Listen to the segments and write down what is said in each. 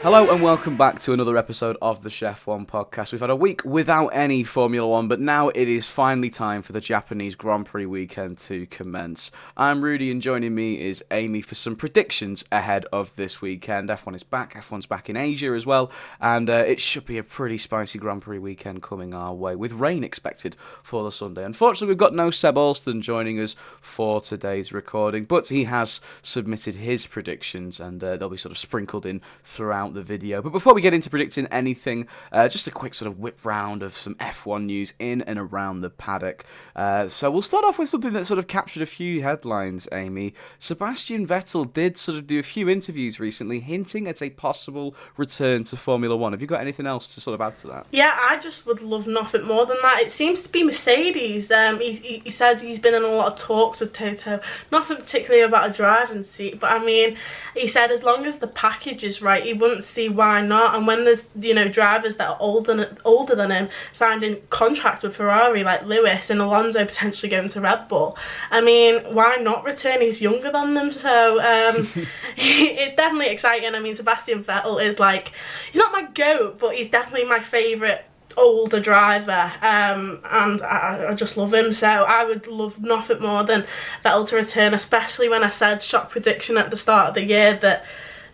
Hello and welcome back to another episode of the ShefF1 podcast. We've had a week without any Formula One, but now it is finally time for the Japanese Grand Prix weekend to commence. I'm Rudy and joining me is Amy for some predictions ahead of this weekend. F1 is back, F1's back in Asia as well, and it should be a pretty spicy Grand Prix weekend coming our way, with rain expected for the Sunday. Unfortunately, we've got no Seb Alston joining us for today's recording, but he has submitted his predictions and they'll be sort of sprinkled in throughout the video. But before we get into predicting anything, just a quick sort of whip round of some F1 news in and around the paddock. So we'll start off with something that sort of captured a few headlines, Amy. Sebastian Vettel did sort of do a few interviews recently hinting at a possible return to Formula One. Have you got anything else to sort of add to that? Yeah, I just would love nothing more than that. It seems to be Mercedes. He said he's been in a lot of talks with Toto. Nothing particularly about a driving seat, but I mean, he said as long as the package is right, he wouldn't see why not. And when there's, drivers that are older than him signed in contracts with Ferrari, like Lewis and Alonso potentially going to Red Bull, I mean, why not return? He's younger than them, so it's definitely exciting. I mean, Sebastian Vettel is he's not my GOAT, but he's definitely my favourite older driver, and I just love him. So I would love nothing more than Vettel to return, especially when I said shock prediction at the start of the year that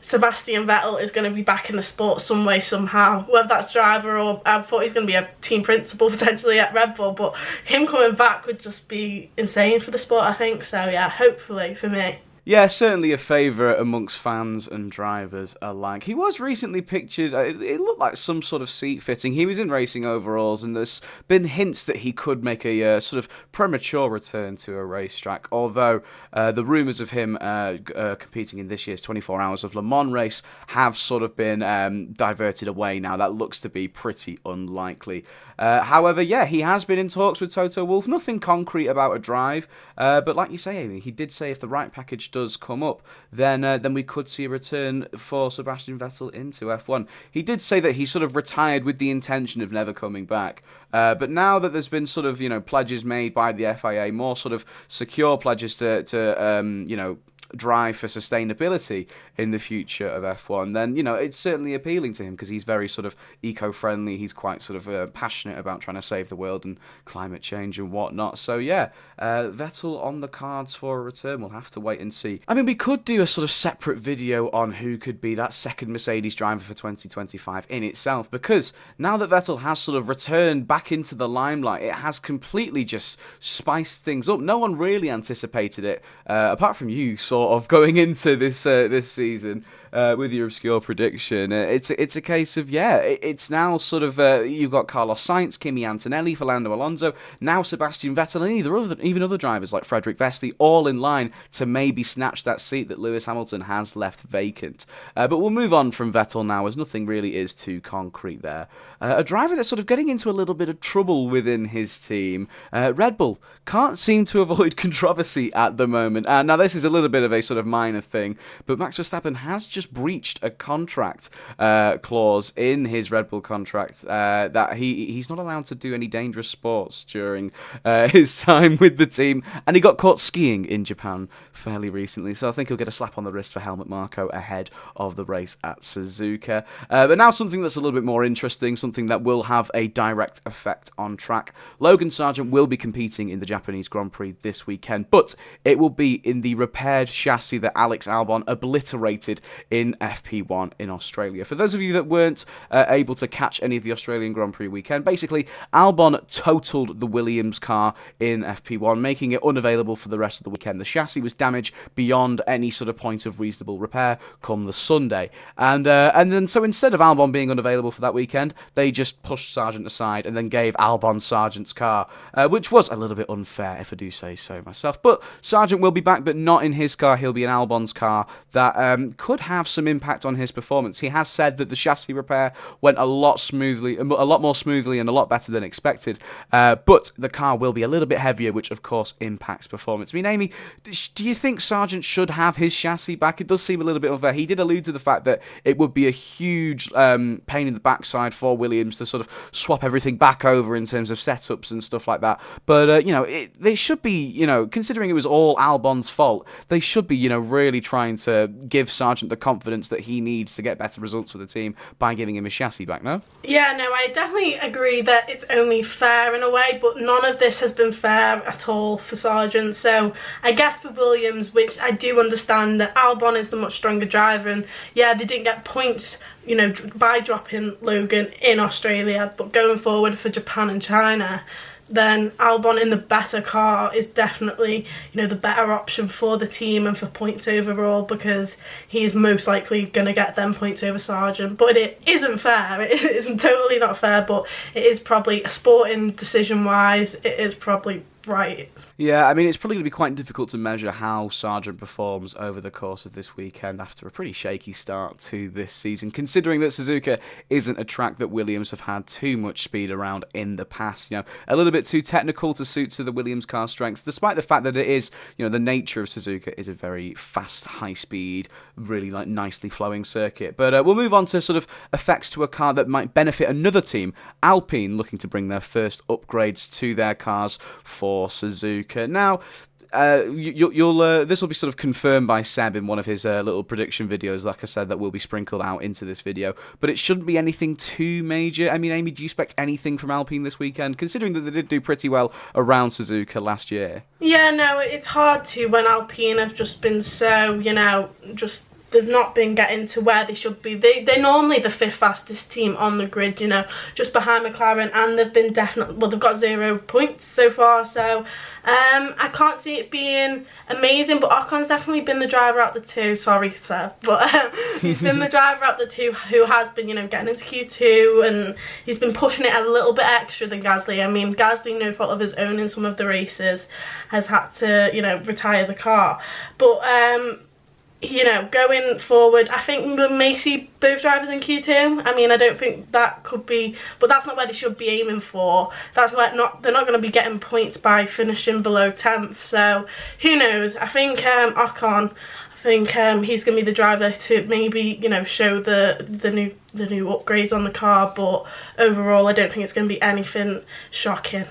Sebastian Vettel is going to be back in the sport some way, somehow. Whether that's driver or I thought he's going to be a team principal potentially at Red Bull, but him coming back would just be insane for the sport, I think. So yeah, hopefully for me. Yeah, certainly a favourite amongst fans and drivers alike. He was recently pictured, it looked like some sort of seat fitting. He was in racing overalls, and there's been hints that he could make a sort of premature return to a racetrack, although the rumours of him competing in this year's 24 Hours of Le Mans race have sort of been diverted away now. That looks to be pretty unlikely. However, yeah, he has been in talks with Toto Wolff. Nothing concrete about a drive, but like you say, Amy, he did say if the right package does come up, then we could see a return for Sebastian Vettel into F1. He did say that he sort of retired with the intention of never coming back, but now that there's been sort of pledges made by the FIA, more sort of secure pledges to drive for sustainability in the future of F1, then it's certainly appealing to him because he's very sort of eco-friendly. He's quite sort of passionate about trying to save the world and climate change and whatnot. So yeah, Vettel on the cards for a return. We'll have to wait and see. I mean, we could do a sort of separate video on who could be that second Mercedes driver for 2025 in itself, because now that Vettel has sort of returned back into the limelight, it has completely just spiced things up. No one really anticipated it, apart from you, sort of going into this season with your obscure prediction. It's a case of it's now sort of you've got Carlos Sainz, Kimi Antonelli, Fernando Alonso, now Sebastian Vettel, and even other drivers like Frederick Vesti, all in line to maybe snatch that seat that Lewis Hamilton has left vacant. But we'll move on from Vettel now, as nothing really is too concrete there. A driver that's sort of getting into a little bit of trouble within his team, Red Bull, can't seem to avoid controversy at the moment. Now this is a little bit of a sort of minor thing, but Max Verstappen has just breached a contract clause in his Red Bull contract that he's not allowed to do any dangerous sports during his time with the team, and he got caught skiing in Japan fairly recently, so I think he'll get a slap on the wrist for Helmut Marko ahead of the race at Suzuka. But now something that's a little bit more interesting, something that will have a direct effect on track. Logan Sargent will be competing in the Japanese Grand Prix this weekend, but it will be in the repaired chassis that Alex Albon obliterated in FP1 in Australia. For those of you that weren't able to catch any of the Australian Grand Prix weekend, basically Albon totaled the Williams car in FP1, making it unavailable for the rest of the weekend. The chassis was damaged beyond any sort of point of reasonable repair come the Sunday, and then so instead of Albon being unavailable for that weekend, they just pushed Sargent aside and then gave Albon Sargent's car, which was a little bit unfair, if I do say so myself. But Sargent will be back, but not in his car. He'll be in Albon's car. That could have some impact on his performance. He has said that the chassis repair went a lot more smoothly and a lot better than expected, but the car will be a little bit heavier, which of course impacts performance. I mean, Amy, do you think Sargent should have his chassis back? It does seem a little bit unfair. He did allude to the fact that it would be a huge pain in the backside for Williams to sort of swap everything back over in terms of setups and stuff like that. But they should be, considering it was all Albon's fault, they should be, really trying to give Sargent the confidence that he needs to get better results for the team by giving him his chassis back, no? Yeah, no, I definitely agree that it's only fair in a way, but none of this has been fair at all for Sargent. So I guess for Williams, which I do understand that Albon is the much stronger driver, and yeah, they didn't get points, you know, by dropping Logan in Australia, but going forward for Japan and China, then Albon in the better car is definitely, you know, the better option for the team and for points overall, because he's most likely going to get them points over Sargent. But it isn't fair. It isn't totally not fair, but it is probably, a sporting decision wise, it is probably right. Yeah, I mean, it's probably going to be quite difficult to measure how Sargent performs over the course of this weekend after a pretty shaky start to this season, considering that Suzuka isn't a track that Williams have had too much speed around in the past. You know, a little bit too technical to suit to the Williams car strengths, despite the fact that it is, you know, the nature of Suzuka is a very fast, high-speed, really like nicely flowing circuit. But we'll move on to sort of effects to a car that might benefit another team, Alpine, looking to bring their first upgrades to their cars for Suzuka. Now, this will be sort of confirmed by Seb in one of his little prediction videos, like I said, that will be sprinkled out into this video. But it shouldn't be anything too major. I mean, Amy, do you expect anything from Alpine this weekend, considering that they did do pretty well around Suzuka last year? Yeah, no, it's hard to when Alpine have just been so, you know, just they've not been getting to where they should be. They're normally the 5th fastest team on the grid, you know, just behind McLaren, and they've been definitely, well, they've got 0 points so far, so I can't see it being amazing, but Ocon's definitely been the driver out the two, sorry sir, but he's been the driver out the two who has been, you know, getting into Q2, and he's been pushing it a little bit extra than Gasly. I mean, Gasly, no fault of his own in some of the races, has had to, you know, retire the car, but you know, going forward, I think we may see both drivers in Q2. I mean, I don't think that could be, but that's not where they should be aiming for. That's where they're not going to be getting points by finishing below 10th. So who knows? I think Ocon, he's going to be the driver to maybe, you know, show the new upgrades on the car. But overall, I don't think it's going to be anything shocking.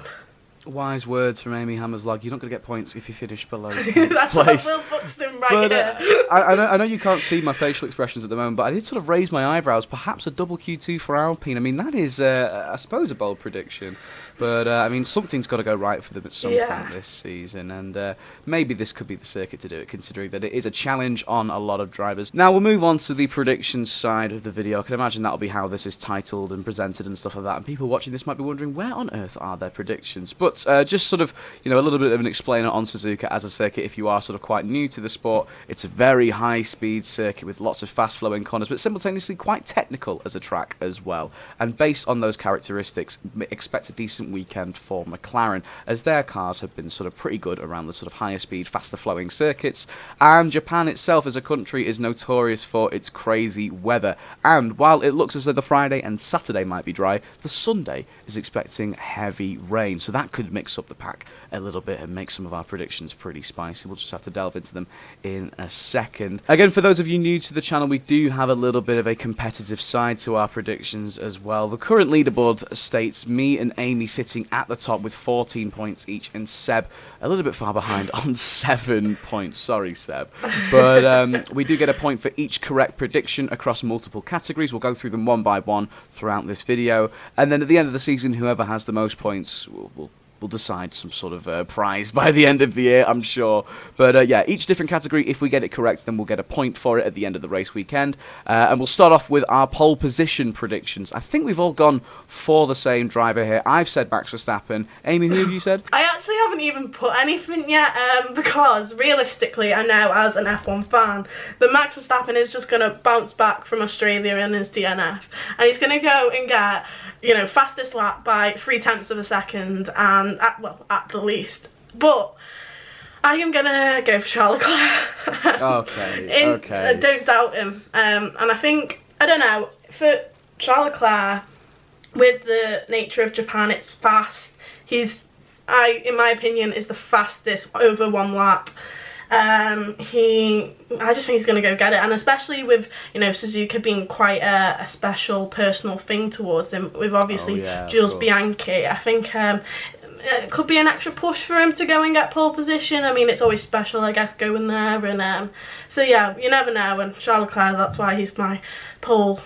Wise words from Amy Hammerslog. You're not going to get points if you finish below 10th That's place. what Will Buxton right But here. I know you can't see my facial expressions at the moment, but I did sort of raise my eyebrows. Perhaps a double Q2 for Alpine. I mean, that is, I suppose, a bold prediction. But, I mean, something's got to go right for them at some point this season. And maybe this could be the circuit to do it, considering that it is a challenge on a lot of drivers. Now, we'll move on to the predictions side of the video. I can imagine that'll be how this is titled and presented and stuff like that. And people watching this might be wondering, where on earth are their predictions? But just sort of, you know, a little bit of an explainer on Suzuka as a circuit if you are sort of quite new to the sport. It's a very high-speed circuit with lots of fast-flowing corners, but simultaneously quite technical as a track as well. And based on those characteristics, expect a decent weekend for McLaren, as their cars have been sort of pretty good around the sort of higher speed, faster flowing circuits. And Japan itself as a country is notorious for its crazy weather. And while it looks as though the Friday and Saturday might be dry, the Sunday is expecting heavy rain. So that could mix up the pack a little bit and make some of our predictions pretty spicy. We'll just have to delve into them in a second. Again, for those of you new to the channel, we do have a little bit of a competitive side to our predictions as well. The current leaderboard states me and Amy sitting at the top with 14 points each, and Seb a little bit far behind on 7 points. Sorry, Seb. But we do get a point for each correct prediction across multiple categories. We'll go through them one by one throughout this video. And then at the end of the season, whoever has the most points will decide some sort of prize by the end of the year, I'm sure. But yeah, each different category, if we get it correct, then we'll get a point for it at the end of the race weekend. And we'll start off with our pole position predictions. I think we've all gone for the same driver here. I've said Max Verstappen. Amy, who have you said? I actually haven't even put anything yet, because realistically, I know as an F1 fan that Max Verstappen is just going to bounce back from Australia in his DNF, and he's going to go and get, you know, fastest lap by 0.3 of a second, and at the least. But I am gonna go for Charles Leclerc. Okay. I don't doubt him. And I think, I don't know, for Charles Leclerc, with the nature of Japan, it's fast. In my opinion, is the fastest over 1 lap. I just think he's going to go get it, and especially with, you know, Suzuka being quite a special personal thing towards him, with obviously Jules Bianchi. I think it could be an extra push for him to go and get pole position. I mean, it's always special, I guess, going there. And so yeah, you never know. And Charles Leclerc, that's why he's my pole.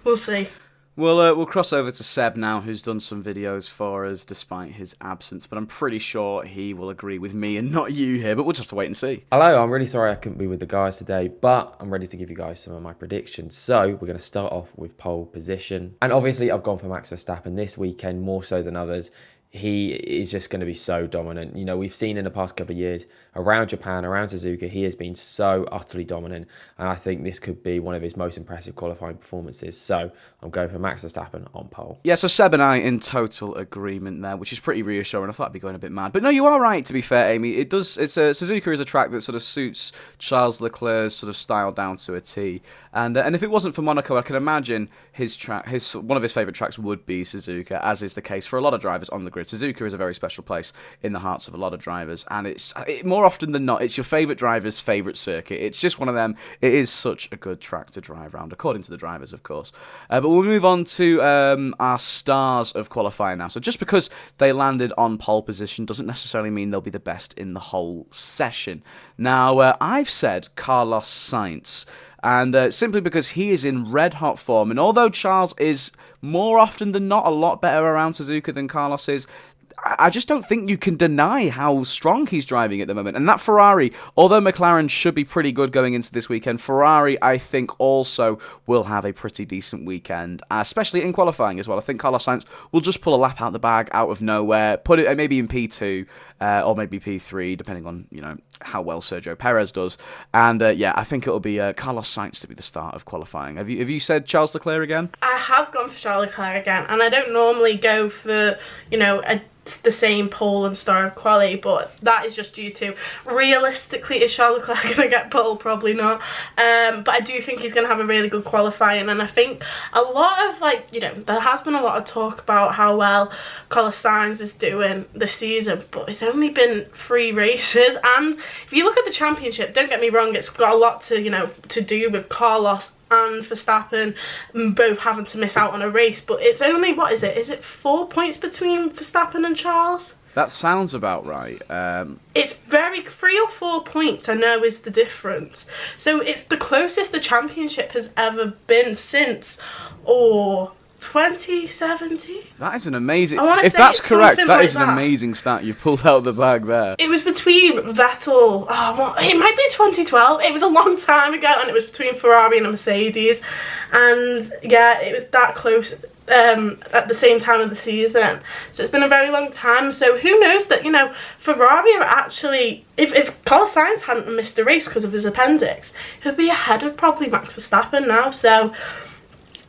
We'll see. We'll cross over to Seb now, who's done some videos for us despite his absence, but I'm pretty sure he will agree with me and not you here, but we'll just have to wait and see. Hello, I'm really sorry I couldn't be with the guys today, but I'm ready to give you guys some of my predictions. So we're going to start off with pole position. And obviously I've gone for Max Verstappen this weekend, more so than others. He is just going to be so dominant. You know, we've seen in the past couple of years around Japan, around Suzuka, he has been so utterly dominant. And I think this could be one of his most impressive qualifying performances. So I'm going for Max Verstappen on pole. Yeah, so Seb and I in total agreement there, which is pretty reassuring. I thought I'd be going a bit mad. But no, you are right, to be fair, Amy. Suzuka is a track that sort of suits Charles Leclerc's sort of style down to a T. And if it wasn't for Monaco, I can imagine one of his favourite tracks would be Suzuka, as is the case for a lot of drivers on the grid. Suzuka is a very special place in the hearts of a lot of drivers, and more often than not, it's your favourite driver's favourite circuit. It's just one of them. It is such a good track to drive around, according to the drivers, of course. But we'll move on to our stars of qualifying now. So just because they landed on pole position doesn't necessarily mean they'll be the best in the whole session. Now, I've said Carlos Sainz. And simply because he is in red-hot form. And although Charles is more often than not a lot better around Suzuka than Carlos is, I just don't think you can deny how strong he's driving at the moment. And that Ferrari, although McLaren should be pretty good going into this weekend, Ferrari, I think, also will have a pretty decent weekend, especially in qualifying as well. I think Carlos Sainz will just pull a lap out the bag out of nowhere, put it maybe in P2 or maybe P3, depending on how well Sergio Perez does. And yeah, I think it'll be Carlos Sainz to be the start of qualifying. Have you said Charles Leclerc again? I have gone for Charles Leclerc again, and I don't normally go for the same pole and star of quali, but that is just due to, realistically, is Charles Leclerc going to get pole? Probably not. But I do think he's going to have a really good qualifying, and I think a lot of, there has been a lot of talk about how well Carlos Sainz is doing this season, but it's only been 3 races, and if you look at the championship, don't get me wrong, it's got a lot to do with Carlos and Verstappen both having to miss out on a race, but it's only, what is it? Is it 4 points between Verstappen and Charles? That sounds about right. It's 3 or 4 points, I know, is the difference. So it's the closest the championship has ever been since, 2017. That is an amazing. If that's correct, that is an amazing stat you pulled out of the bag there. It was between Vettel. It might be 2012. It was a long time ago, and it was between Ferrari and a Mercedes. And yeah, it was that close at the same time of the season. So it's been a very long time. So who knows that Ferrari are actually, if Carlos Sainz hadn't missed a race because of his appendix, he'd be ahead of probably Max Verstappen now. So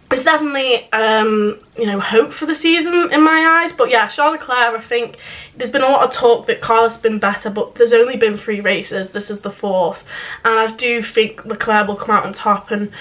there's definitely, hope for the season in my eyes. But yeah, Charles Leclerc, I think there's been a lot of talk that Carlos has been better, but there's only been 3 races. This is the 4th. And I do think Leclerc will come out on top, and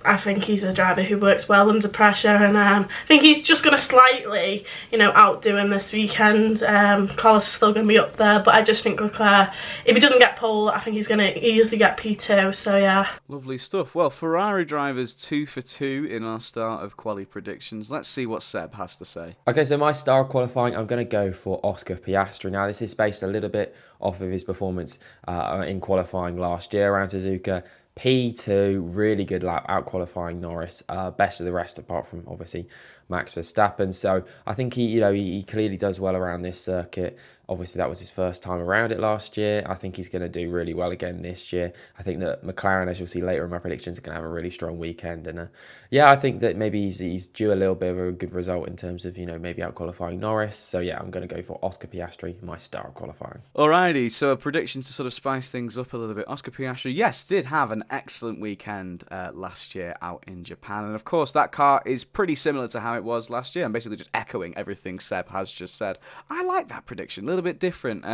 I think he's a driver who works well under pressure, and I think he's just going to slightly, outdo him this weekend. Carlos is still going to be up there, but I just think Leclerc, if he doesn't get pole, I think he's going to easily get P2, so yeah. Lovely stuff. Well, Ferrari drivers 2 for 2 in our start of quali predictions. Let's see what Seb has to say. Okay, so my star of qualifying, I'm going to go for Oscar Piastri. Now, this is based a little bit off of his performance in qualifying last year around Suzuka. P2, really good lap, out qualifying Norris, best of the rest apart from obviously Max Verstappen. So I think he clearly does well around this circuit. Obviously, that was his first time around it last year. I think he's going to do really well again this year. I think that McLaren, as you'll see later in my predictions, are going to have a really strong weekend. And I think that maybe he's due a little bit of a good result in terms of, maybe out qualifying Norris. So yeah, I'm going to go for Oscar Piastri, my star of qualifying. Alrighty, so a prediction to sort of spice things up a little bit. Oscar Piastri, yes, did have an excellent weekend last year out in Japan. And of course, that car is pretty similar to how it was last year. I'm basically just echoing everything Seb has just said. I like that prediction, a little bit different.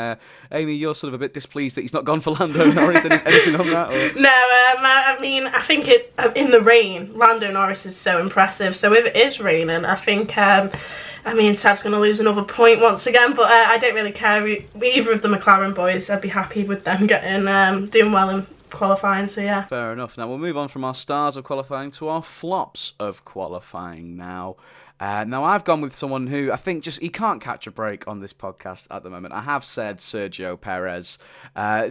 Amy, you're sort of a bit displeased that he's not gone for Lando Norris. Anything on that? Or? No, I think in the rain, Lando Norris is so impressive. So if it is raining, I think Seb's going to lose another point once again, but I don't really care. Either of the McLaren boys, I'd be happy with them doing well qualifying, so yeah. Fair enough. Now we'll move on from our stars of qualifying to our flops of qualifying now. Now I've gone with someone who I think he can't catch a break on this podcast at the moment. I have said Sergio Perez,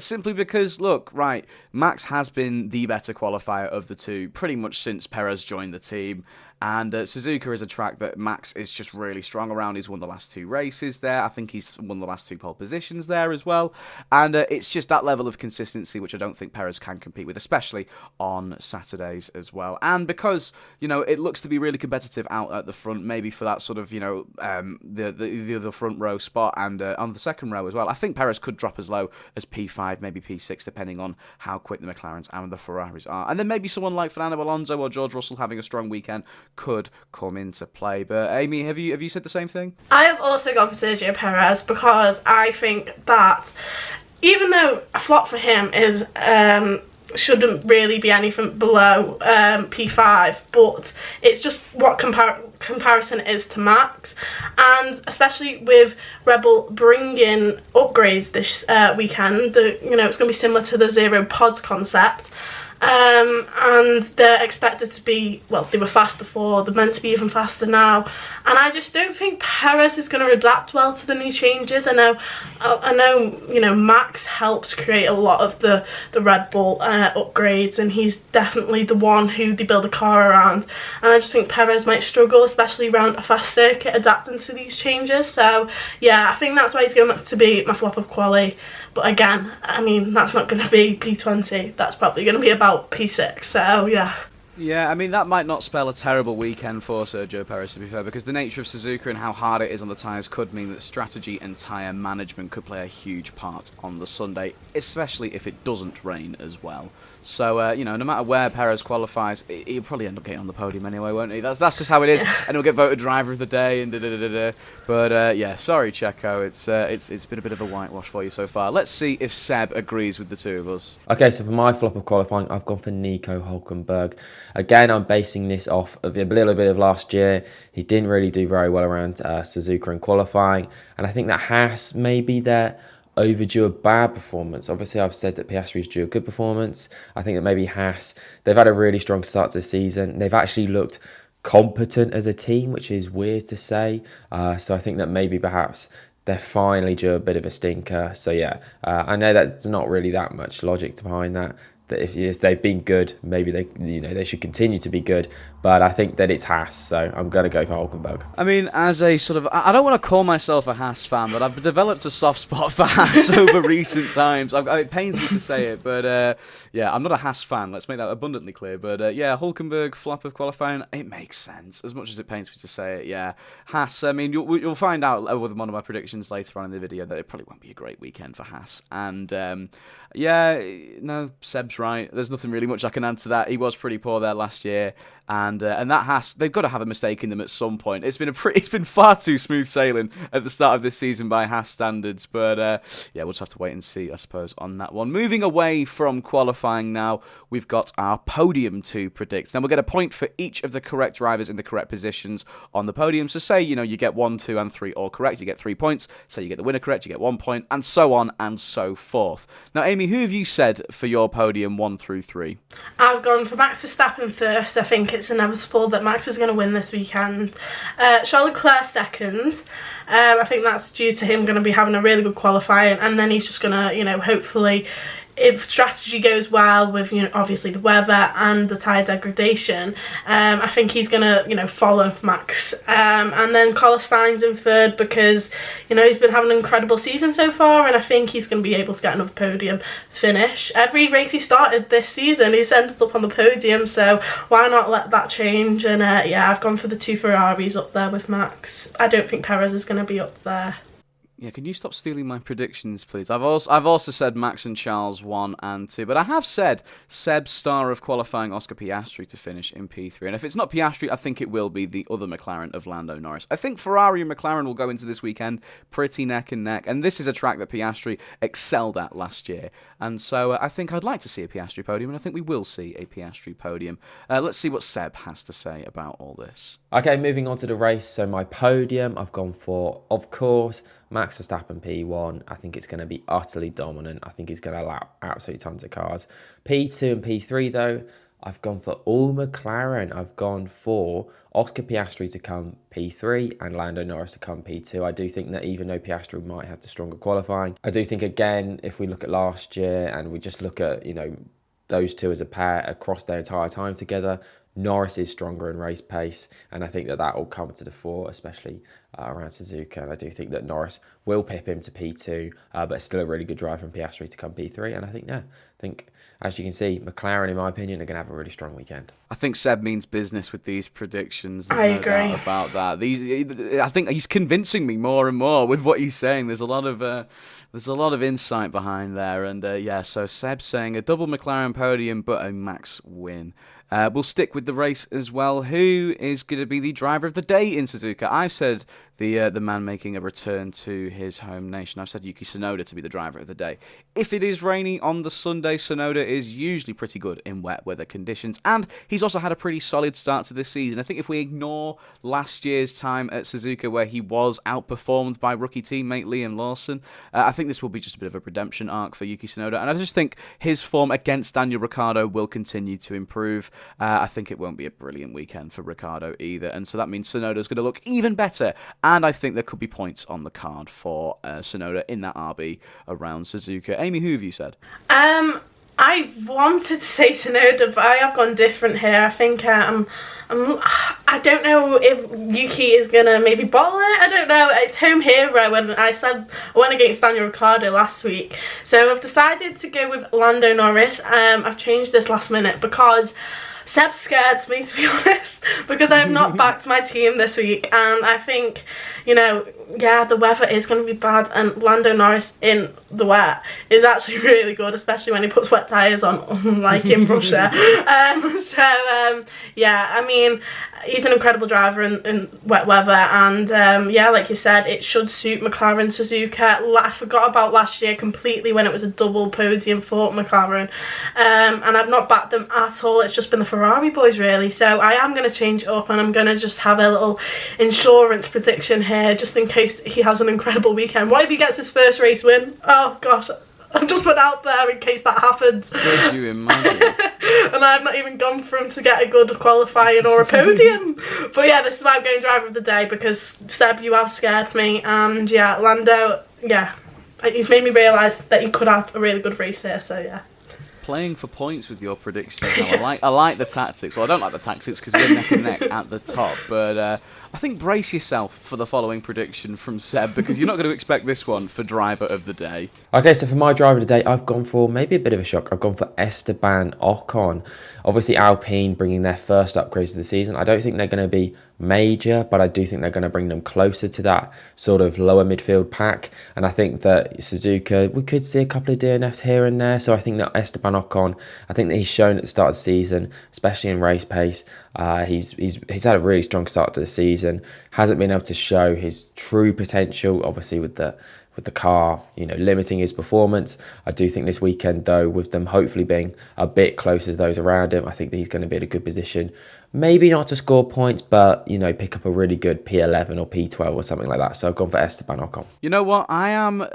simply because, look, right, Max has been the better qualifier of the two pretty much since Perez joined the team. And Suzuka is a track that Max is just really strong around. He's won the last 2 races there. I think he's won the last 2 pole positions there as well. And it's just that level of consistency which I don't think Perez can compete with, especially on Saturdays as well. And because, it looks to be really competitive out at the front, maybe for that sort of, the other front row spot and on the second row as well. I think Perez could drop as low as P5, maybe P6, depending on how quick the McLarens and the Ferraris are. And then maybe someone like Fernando Alonso or George Russell having a strong weekend could come into play. But Amy, have you said the same thing? I have also gone for Sergio Perez because I think that even though a flop for him is shouldn't really be anything below P5, but it's just what comparison it is to Max, and especially with Red Bull bringing upgrades this weekend, it's going to be similar to the Zero Pods concept. And they're expected to be, well, they were fast before, they're meant to be even faster now, and I just don't think Perez is going to adapt well to the new changes. I know, Max helps create a lot of the Red Bull upgrades, and he's definitely the one who they build a car around, and I just think Perez might struggle, especially around a fast circuit, adapting to these changes. So yeah, I think that's why he's going to be my flop of quali. But again, I mean, that's not going to be P20. That's probably going to be about P6. So, yeah. Yeah, I mean, that might not spell a terrible weekend for Sergio Perez, to be fair, because the nature of Suzuka and how hard it is on the tyres could mean that strategy and tyre management could play a huge part on the Sunday, especially if it doesn't rain as well. So, no matter where Perez qualifies, he'll probably end up getting on the podium anyway, won't he? That's just how it is, and he'll get voted driver of the day and da-da-da-da-da. But, yeah, sorry, Checo, it's been a bit of a whitewash for you so far. Let's see if Seb agrees with the two of us. Okay, so for my flop of qualifying, I've gone for Nico Hülkenberg. Again, I'm basing this off of a little bit of last year. He didn't really do very well around Suzuka in qualifying, and I think that Haas may be there overdue a bad performance. Obviously, I've said that Piastri's due a good performance. I think that maybe Haas, they've had a really strong start to the season. They've actually looked competent as a team, which is weird to say. So I think that maybe perhaps they're finally due a bit of a stinker. So yeah, I know that there's not really that much logic behind that. That if they've been good, maybe they should continue to be good. But I think that it's Haas, so I'm going to go for Hülkenberg. I mean, as a sort of, I don't want to call myself a Haas fan, but I've developed a soft spot for Haas over recent times. It pains me to say it, but yeah, I'm not a Haas fan. Let's make that abundantly clear. But yeah, Hülkenberg flop of qualifying, it makes sense. As much as it pains me to say it, yeah. Haas, I mean, you'll find out with one of my predictions later on in the video that it probably won't be a great weekend for Haas. And yeah, no, Seb's right. There's nothing really much I can add to that. He was pretty poor there last year. And that Haas, they've got to have a mistake in them at some point. It's been far too smooth sailing at the start of this season by Haas standards, but yeah, we'll just have to wait and see, I suppose, on that one. Moving away from qualifying now, we've got our podium to predict. Now we'll get a point for each of the correct drivers in the correct positions on the podium. So say you get 1, 2, and 3 all correct, you get 3 points. Say you get the winner correct, you get 1 point, and so on and so forth. Now, Amy, who have you said for your podium 1 through 3? I've gone for Max Verstappen first. I think it's inevitable that Max is going to win this weekend. Charles Leclerc second. I think that's due to him going to be having a really good qualifying, and then he's just going to, hopefully, if strategy goes well with, obviously the weather and the tyre degradation, I think he's going to, follow Max. And then Carlos Sainz in third because, he's been having an incredible season so far, and I think he's going to be able to get another podium finish. Every race he started this season, he's ended up on the podium, so why not let that change? And yeah, I've gone for the 2 Ferraris up there with Max. I don't think Perez is going to be up there. Yeah, can you stop stealing my predictions, please? I've also said Max and Charles 1 and 2, but I have said Seb's star of qualifying, Oscar Piastri, to finish in P3. And if it's not Piastri, I think it will be the other McLaren of Lando Norris. I think Ferrari and McLaren will go into this weekend pretty neck and neck, and this is a track that Piastri excelled at last year. And so I think I'd like to see a Piastri podium, and I think we will see a Piastri podium. Let's see what Seb has to say about all this. Okay, moving on to the race. So my podium, I've gone for, of course, Max Verstappen P1, I think it's going to be utterly dominant. I think he's going to allow absolutely tons of cars. P2 and P3 though, I've gone for all McLaren. I've gone for Oscar Piastri to come P3 and Lando Norris to come P2. I do think that even though Piastri might have the stronger qualifying, I do think, again, if we look at last year and we just look at, those two as a pair across their entire time together, Norris is stronger in race pace, and I think that will come to the fore, especially around Suzuka. And I do think that Norris will pip him to P2, but still a really good drive from Piastri to come P3. And I think, as you can see, McLaren, in my opinion, are going to have a really strong weekend. I think Seb means business with these predictions. I agree. Doubt about that. I think he's convincing me more and more with what he's saying. There's a lot of insight behind there, and so Seb's saying a double McLaren podium, but a Max win. We'll stick with the race as well. Who is going to be the driver of the day in Suzuka? I've said the man making a return to his home nation. I've said Yuki Tsunoda to be the driver of the day. If it is rainy on the Sunday, Tsunoda is usually pretty good in wet weather conditions, and he's also had a pretty solid start to this season. I think if we ignore last year's time at Suzuka where he was outperformed by rookie teammate Liam Lawson, I think this will be just a bit of a redemption arc for Yuki Tsunoda, and I just think his form against Daniel Ricciardo will continue to improve. I think it won't be a brilliant weekend for Ricciardo either, and so that means Tsunoda's going to look even better, and I think there could be points on the card for Tsunoda in that RB around Suzuka. Amy, who have you said? I wanted to say Tsunoda, but I have gone different here. I think I don't know if Yuki is going to maybe bottle it. I don't know. It's home hero when I said I went against Daniel Ricciardo last week. So I've decided to go with Lando Norris. I've changed this last minute because Seb scared me, to be honest, because I have not backed my team this week, and I think, the weather is going to be bad, and Lando Norris in the wet is actually really good, especially when he puts wet tyres on, unlike in Russia. He's an incredible driver in wet weather, and like you said, it should suit McLaren Suzuka. I forgot about last year completely when it was a double podium for McLaren, and I've not backed them at all. It's just been the Ferrari boys, really. So I am going to change it up, and I'm going to just have a little insurance prediction here, just in case he has an incredible weekend. What if he gets his first race win? Oh gosh, I've just put out there in case that happens. Could you imagine? And I've not even gone for him to get a good qualifying or a podium. But yeah, this is why I'm going driver of the day, because Seb, you have scared me, and Lando, he's made me realise that he could have a really good race here, so yeah. Playing for points with your predictions. I like the tactics. Well, I don't like the tactics because we're neck and neck at the top. But I think brace yourself for the following prediction from Seb, because you're not going to expect this one for driver of the day. Okay, so for my driver of the day, I've gone for maybe a bit of a shock. I've gone for Esteban Ocon. Obviously, Alpine bringing their first upgrades of the season. I don't think they're going to be major, but I do think they're going to bring them closer to that sort of lower midfield pack. And I think that Suzuka, we could see a couple of DNFs here and there. So I think that Esteban Ocon, I think that he's shown at the start of the season, especially in race pace, he's had a really strong start to the season. Hasn't been able to show his true potential, obviously with the car, limiting his performance. I do think this weekend, though, with them hopefully being a bit closer to those around him, I think that he's going to be in a good position. Maybe not to score points, but, pick up a really good P11 or P12 or something like that. So I've gone for Esteban Ocon. You know what? I am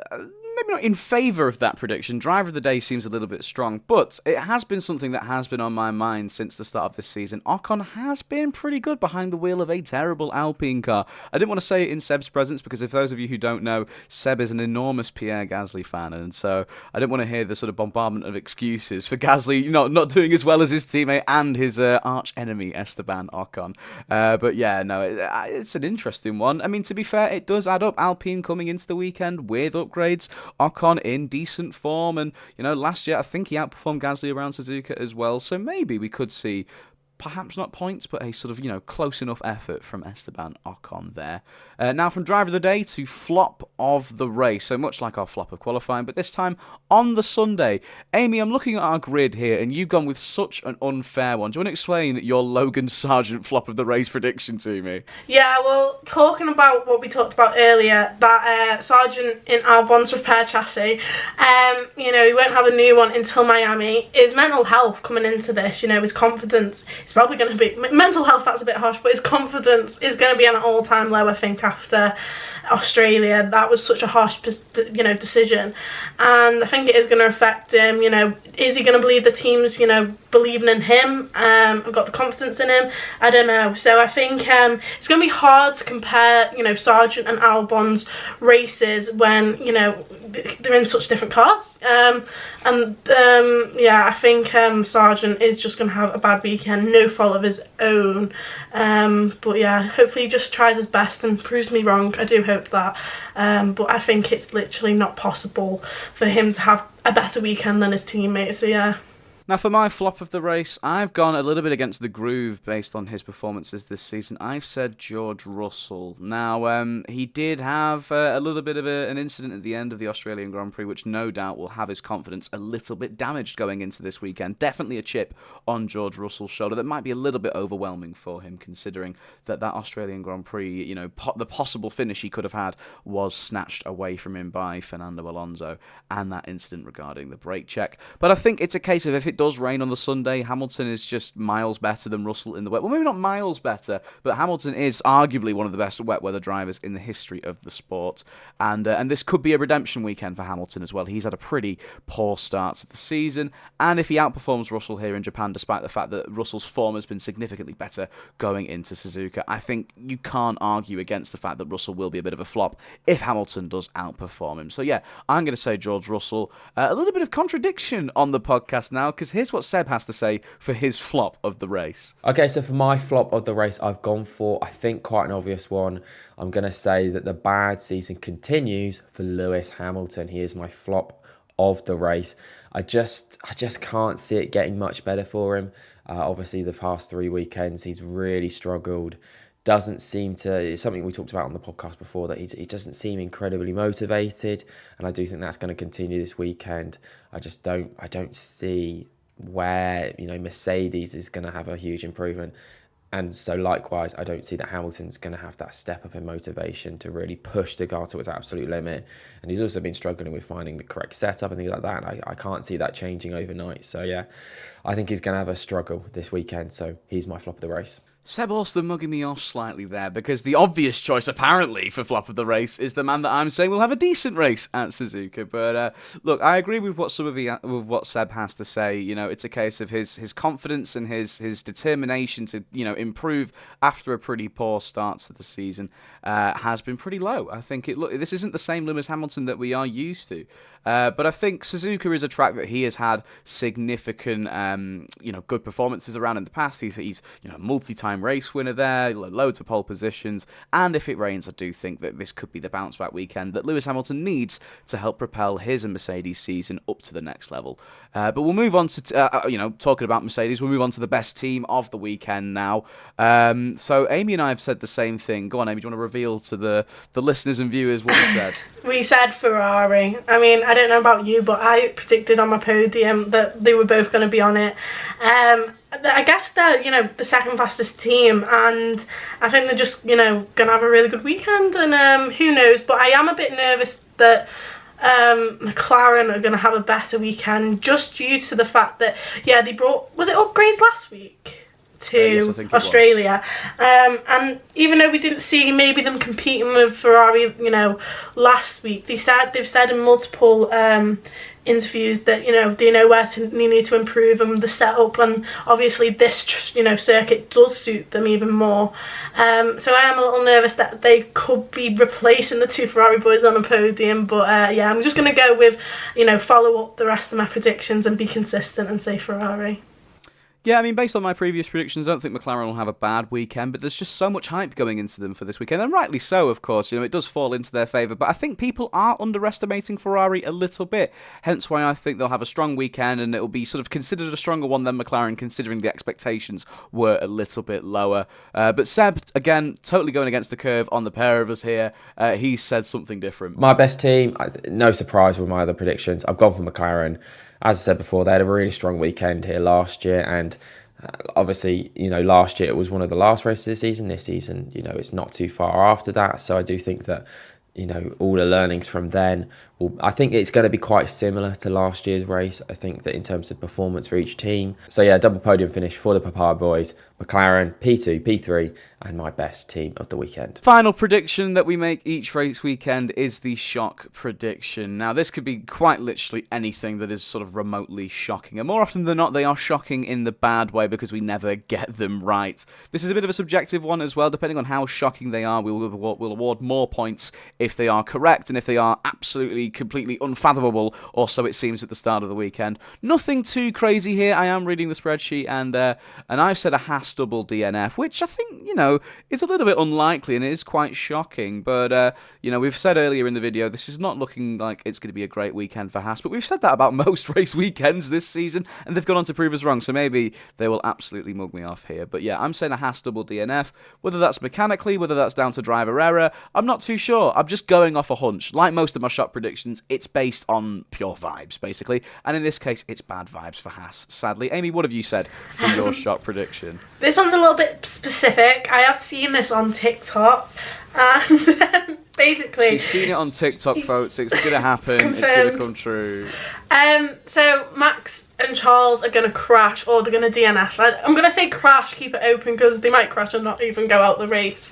maybe not in favour of that prediction. Driver of the day seems a little bit strong, but it has been something that has been on my mind since the start of this season. Ocon has been pretty good behind the wheel of a terrible Alpine car. I didn't want to say it in Seb's presence, because if those of you who don't know, Seb is an enormous Pierre Gasly fan, and so I didn't want to hear the sort of bombardment of excuses for Gasly not doing as well as his teammate and his arch enemy Esteban Ocon. It's an interesting one. I mean, to be fair, it does add up. Alpine coming into the weekend with upgrades, Ocon in decent form, and last year I think he outperformed Gasly around Suzuka as well, so maybe we could see perhaps not points, but a sort of, close enough effort from Esteban Ocon there. Now from driver of the day to flop of the race, so much like our flop of qualifying, but this time on the Sunday. Amy, I'm looking at our grid here, and you've gone with such an unfair one. Do you want to explain your Logan Sargent flop of the race prediction to me? Yeah, well, talking about what we talked about earlier, that Sargent in Albon's repair chassis, he won't have a new one until Miami. His mental health coming into this, his confidence, it's probably going to be mental health. That's a bit harsh, but his confidence is going to be at an all-time low. I think after Australia, that was such a harsh, decision, and I think it is going to affect him. Is he going to believe the team's, believing in him? I've got the confidence in him. I don't know. So I think it's going to be hard to compare, Sargent and Albon's races when, they're in such different cars. I think Sargent is just going to have a bad weekend, no fault of his own. But yeah, hopefully he just tries his best and proves me wrong. I do hope that. But I think it's literally not possible for him to have a better weekend than his teammates. So yeah. Now, for my flop of the race, I've gone a little bit against the groove based on his performances this season. I've said George Russell. Now, he did have a little bit of an incident at the end of the Australian Grand Prix, which no doubt will have his confidence a little bit damaged going into this weekend. Definitely a chip on George Russell's shoulder that might be a little bit overwhelming for him, considering that Australian Grand Prix, the possible finish he could have had was snatched away from him by Fernando Alonso, and that incident regarding the brake check. But I think it's a case of if it does rain on the Sunday, Hamilton is just miles better than Russell in the wet. Well, maybe not miles better, but Hamilton is arguably one of the best wet weather drivers in the history of the sport. And this could be a redemption weekend for Hamilton as well. He's had a pretty poor start to the season. And if he outperforms Russell here in Japan, despite the fact that Russell's form has been significantly better going into Suzuka, I think you can't argue against the fact that Russell will be a bit of a flop if Hamilton does outperform him. So yeah, I'm going to say George Russell. A little bit of contradiction on the podcast now, because here's what Seb has to say for his flop of the race. Okay, so for my flop of the race, I've gone for, I think, quite an obvious one. I'm going to say that the bad season continues for Lewis Hamilton. He is my flop of the race. I just can't see it getting much better for him. Obviously, the past 3 weekends, he's really struggled. Doesn't seem to, it's something we talked about on the podcast before, that he doesn't seem incredibly motivated, and I do think that's going to continue this weekend. I don't see where Mercedes is going to have a huge improvement, and so likewise I don't see that Hamilton's going to have that step up in motivation to really push the car to its absolute limit. And he's also been struggling with finding the correct setup and things like that, and I can't see that changing overnight. So yeah, I think he's going to have a struggle this weekend, so he's my flop of the race. Seb also mugging me off slightly there, because the obvious choice, apparently, for flop of the race is the man that I'm saying will have a decent race at Suzuka. But look, I agree with what with what Seb has to say. It's a case of his confidence and his determination to improve after a pretty poor start to the season has been pretty low. I think this isn't the same Lewis Hamilton that we are used to. But I think Suzuka is a track that he has had significant, good performances around in the past. He's multi-time race winner there, loads of pole positions, and if it rains, I do think that this could be the bounce-back weekend that Lewis Hamilton needs to help propel his and Mercedes season up to the next level. But we'll move on to, talking about Mercedes, we'll move on to the best team of the weekend now. So Amy and I have said the same thing. Go on, Amy, do you want to reveal to the listeners and viewers what we said? We said Ferrari. I mean, I don't know about you, but I predicted on my podium that they were both going to be on it. I guess they're, the second fastest team, and I think they're just, going to have a really good weekend, and who knows, but I am a bit nervous that McLaren are going to have a better weekend, just due to the fact that, they brought, was it upgrades last week to yes, Australia, and even though we didn't see maybe them competing with Ferrari, last week, they've said in multiple interviews that they know where they need to improve and the setup, and obviously this circuit does suit them even more. So I am a little nervous that they could be replacing the two Ferrari boys on a podium, but I'm just going to go with follow up the rest of my predictions and be consistent and say Ferrari. Yeah, I mean, based on my previous predictions, I don't think McLaren will have a bad weekend, but there's just so much hype going into them for this weekend, and rightly so, of course. It does fall into their favour, but I think people are underestimating Ferrari a little bit, hence why I think they'll have a strong weekend, and it'll be sort of considered a stronger one than McLaren, considering the expectations were a little bit lower. But Seb, again, totally going against the curve on the pair of us here. He said something different. My best team, no surprise with my other predictions. I've gone for McLaren. As I said before, they had a really strong weekend here last year, and obviously, last year it was one of the last races of the season. This season, it's not too far after that, so I do think that all the learnings from then. Well, I think it's going to be quite similar to last year's race. I think that in terms of performance for each team. So yeah, double podium finish for the Papaya boys, McLaren, P2, P3, and my best team of the weekend. Final prediction that we make each race weekend is the shock prediction. Now, this could be quite literally anything that is sort of remotely shocking. And more often than not, they are shocking in the bad way because we never get them right. This is a bit of a subjective one as well. Depending on how shocking they are, we'll award more points if they are correct and if they are absolutely, completely unfathomable, or so it seems at the start of the weekend. Nothing too crazy here. I am reading the spreadsheet, and I've said a Haas double DNF, which I think, is a little bit unlikely and it is quite shocking. But, we've said earlier in the video, this is not looking like it's going to be a great weekend for Haas, but we've said that about most race weekends this season, and they've gone on to prove us wrong, so maybe they will absolutely mug me off here. But yeah, I'm saying a Haas double DNF. Whether that's mechanically, whether that's down to driver error, I'm not too sure. I'm just going off a hunch. Like most of my shot predictions, it's based on pure vibes, basically. And in this case, it's bad vibes for Haas, sadly. Amy, what have you said for your shot prediction? This one's a little bit specific. I have seen this on TikTok, and basically... She's seen it on TikTok, folks. It's going to happen. It's going to come true. So Max and Charles are going to crash, or they're going to DNF. I'm going to say crash, keep it open, because they might crash and not even go out the race.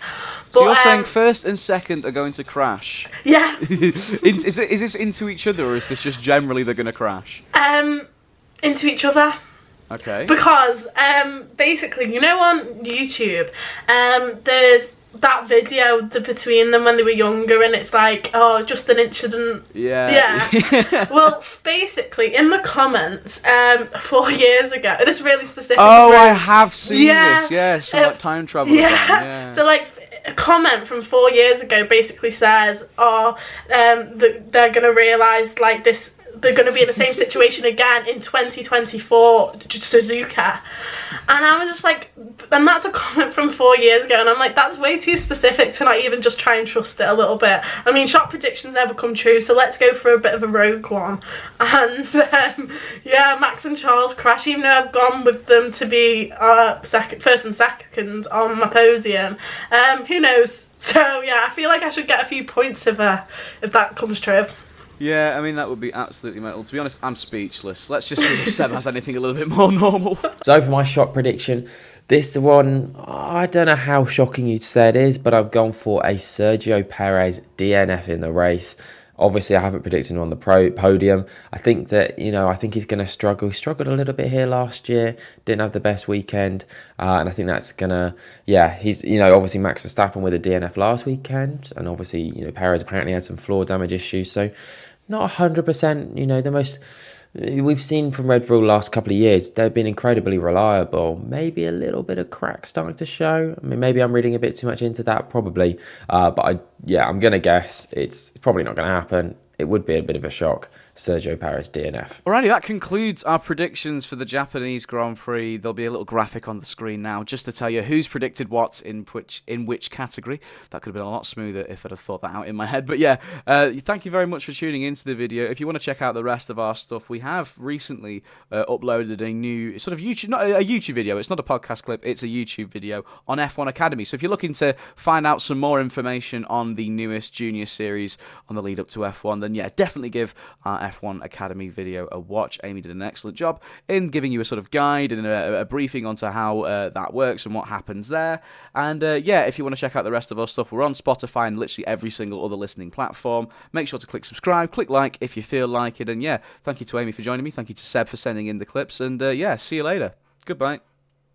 So you're saying first and second are going to crash? Yeah. Is this into each other, or is this just generally they're going to crash? Into each other. Okay. Because basically, on YouTube, there's that video between them when they were younger, and it's like, oh, just an incident. Yeah. Well, basically, in the comments 4 years ago, this is really specific. Oh, I have seen this. Yeah, some like time travel. Yeah. So like, a comment from 4 years ago basically says, they're gonna realise like this. They're going to be in the same situation again in 2024, Suzuka. And I was just like, and that's a comment from 4 years ago, and I'm like, that's way too specific to not even just try and trust it a little bit. I mean, shot predictions never come true, so let's go for a bit of a rogue one. And Max and Charles crash, even though I've gone with them to be first and second on my podium. Who knows? So yeah, I feel like I should get a few points if that comes true. Yeah, I mean, that would be absolutely mental. To be honest, I'm speechless. Let's just see if Seb has anything a little bit more normal. So for my shot prediction, this one, I don't know how shocking you'd say it is, but I've gone for a Sergio Perez DNF in the race. Obviously, I haven't predicted him on the podium. I think that, I think he's going to struggle. He struggled a little bit here last year. Didn't have the best weekend. And I think that's going to, he's, obviously Max Verstappen with a DNF last weekend. And obviously, Perez apparently had some floor damage issues. So not 100%, the most... We've seen from Red Bull last couple of years, they've been incredibly reliable. Maybe a little bit of crack starting to show. I mean, maybe I'm reading a bit too much into that, probably. But I'm going to guess it's probably not going to happen. It would be a bit of a shock. Sergio Perez DNF. Alrighty, that concludes our predictions for the Japanese Grand Prix. There'll be a little graphic on the screen now just to tell you who's predicted what in which category. That could have been a lot smoother if I'd have thought that out in my head. But yeah, thank you very much for tuning into the video. If you want to check out the rest of our stuff, we have recently uploaded a new sort of YouTube, not a YouTube video. It's not a podcast clip. It's a YouTube video on F1 Academy. So if you're looking to find out some more information on the newest junior series on the lead up to F1, then yeah, definitely give our F1 Academy video a watch. Amy did an excellent job in giving you a sort of guide and a briefing onto how that works and what happens there. And if you want to check out the rest of our stuff, we're on Spotify and literally every single other listening platform. Make sure to click subscribe, click like if you feel like it. And yeah, thank you to Amy for joining me. Thank you to Seb for sending in the clips. And see you later. Goodbye.